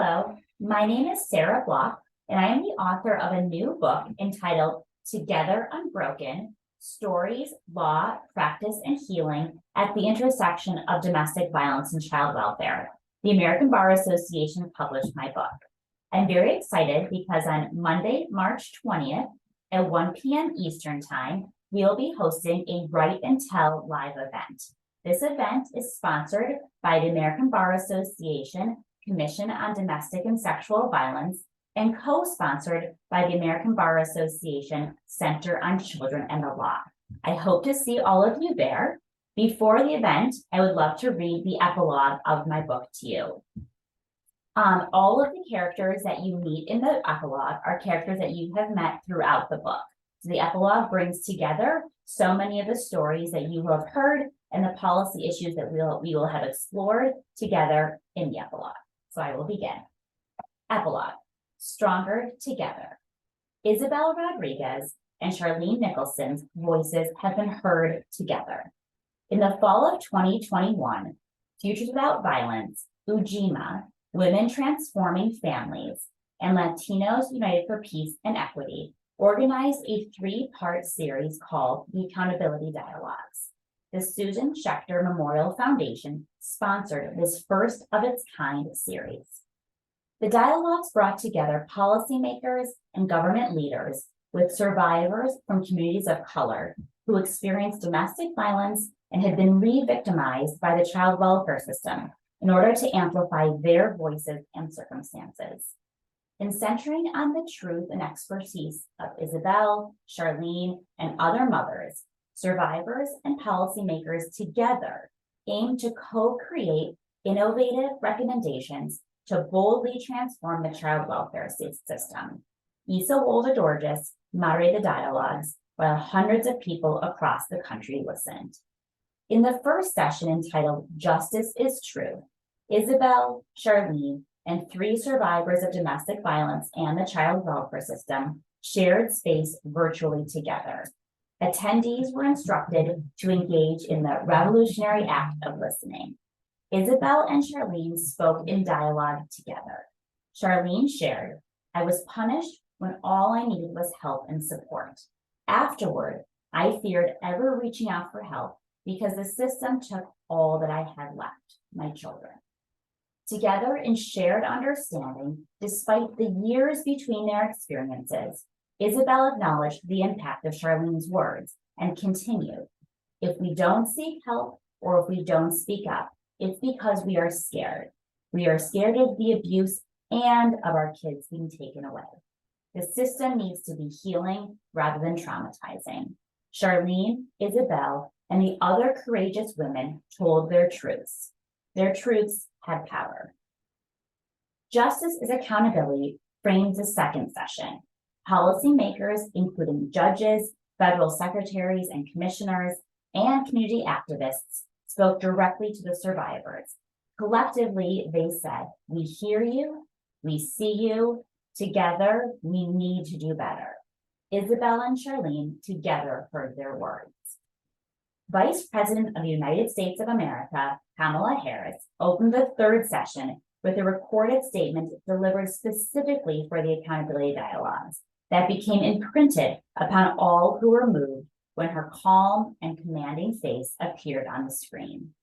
Hello, my name is Sarah Block, and I am the author of a new book entitled Together Unbroken: Stories, Law, Practice, and Healing at the Intersection of Domestic Violence and Child Welfare. The American Bar Association published my book. I'm very excited because on Monday, March 20th at 1 p.m. Eastern Time, we'll be hosting a Write and Tell live event. This event is sponsored by the American Bar Association Commission on Domestic and Sexual Violence and co-sponsored by the American Bar Association Center on Children and the Law. I hope to see all of you there. Before the event, I would love to read the epilogue of my book to you. All of the characters that you meet in the epilogue are characters that you have met throughout the book. So the epilogue brings together so many of the stories that you have heard and the policy issues that we will have explored together in the epilogue. So I will begin. Epilogue: Stronger Together. Isabel Rodriguez and Charlene Nicholson's voices have been heard together. In the fall of 2021, Futures Without Violence, UJIMA, Women Transforming Families, and Latinos United for Peace and Equity organized a three-part series called The Accountability Dialogues. The Susan Schechter Memorial Foundation sponsored this first of its kind series. The dialogues brought together policymakers and government leaders with survivors from communities of color who experienced domestic violence and had been re-victimized by the child welfare system in order to amplify their voices and circumstances. In centering on the truth and expertise of Isabel, Charlene, and other mothers, survivors and policymakers together aim to co-create innovative recommendations to boldly transform the child welfare system. Isa Wolda-Dorges moderated the dialogues while hundreds of people across the country listened. In the first session entitled Justice is True, Isabel, Charlene, and three survivors of domestic violence and the child welfare system shared space virtually together. Attendees were instructed to engage in the revolutionary act of listening. Isabel and Charlene spoke in dialogue together. Charlene shared, "I was punished when all I needed was help and support. Afterward, I feared ever reaching out for help because the system took all that I had left, my children." Together in shared understanding, despite the years between their experiences, Isabel acknowledged the impact of Charlene's words and continued, "If we don't seek help or if we don't speak up, it's because we are scared. We are scared of the abuse and of our kids being taken away. The system needs to be healing rather than traumatizing." Charlene, Isabel, and the other courageous women told their truths. Their truths had power. Justice is Accountability frames the second session. Policymakers, including judges, federal secretaries and commissioners, and community activists, spoke directly to the survivors. Collectively, they said, "We hear you, we see you, together we need to do better." Isabel and Charlene together heard their words. Vice President of the United States of America, Kamala Harris, opened the third session with a recorded statement delivered specifically for the accountability dialogues that became imprinted upon all who were moved when her calm and commanding face appeared on the screen.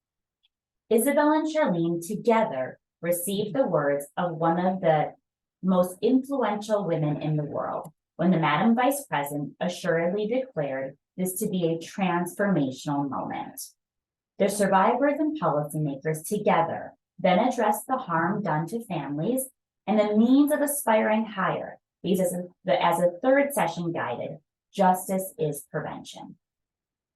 Isabel and Charlene together received the words of one of the most influential women in the world when the Madam Vice President assuredly declared this to be a transformational moment. The survivors and policymakers together then addressed the harm done to families and the means of aspiring higher, because as a third session guided, justice is prevention.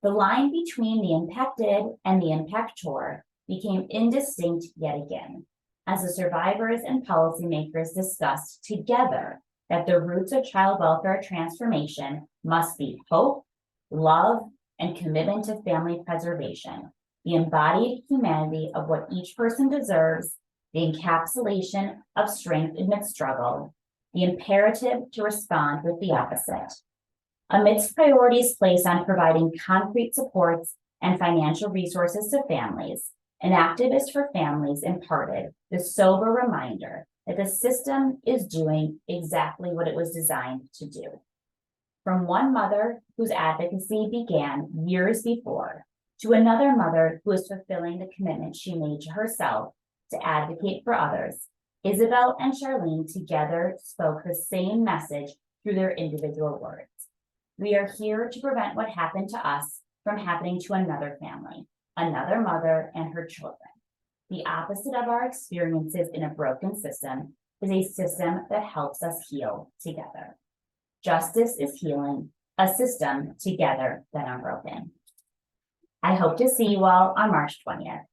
The line between the impacted and the impactor became indistinct yet again, as the survivors and policymakers discussed together that the roots of child welfare transformation must be hope, love, and commitment to family preservation, the embodied humanity of what each person deserves, the encapsulation of strength amidst struggle, the imperative to respond with the opposite. Amidst priorities placed on providing concrete supports and financial resources to families, An activist for families imparted the sober reminder that the system is doing exactly what it was designed to do. From one mother whose advocacy began years before, to another mother who is fulfilling the commitment she made to herself to advocate for others, Isabel and Charlene together spoke the same message through their individual words. We are here to prevent what happened to us from happening to another family, another mother and her children. The opposite of our experiences in a broken system is a system that helps us heal together. Justice is healing, a system together that unbroken. I hope to see you all on March 20th.